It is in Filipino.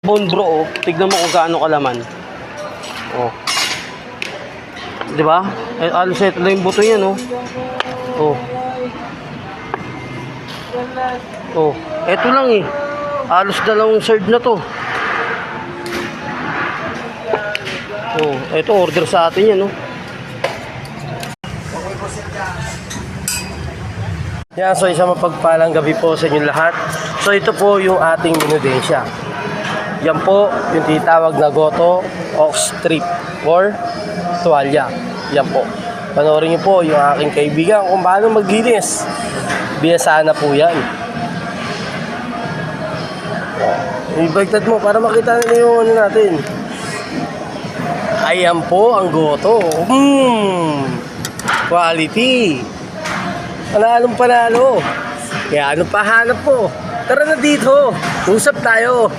bone bro, oh. Tignan mo kung gaano kalaman. Oh. 'Di ba? Eh, alos ito lang yung buto niyan, oh. Oh. Oh, eto lang eh. Alos dalawang serve na to. Oh, eto order sa atin yan, oh. Yan, so isang mapagpalang gabi po sa inyo lahat. So ito po yung ating minudensya. Yan po yung titawag na goto, ox strip, or tuwalya. Yan po. Panoorin niyo po yung aking kaibigan kung paano maglinis. Biyasaan na po yan. Ibagtad mo para makita nyo yung ano natin. Ayan po ang goto. Quality. Panalong panalo. Kaya ano pa hanap po? Tara na dito. Usap tayo.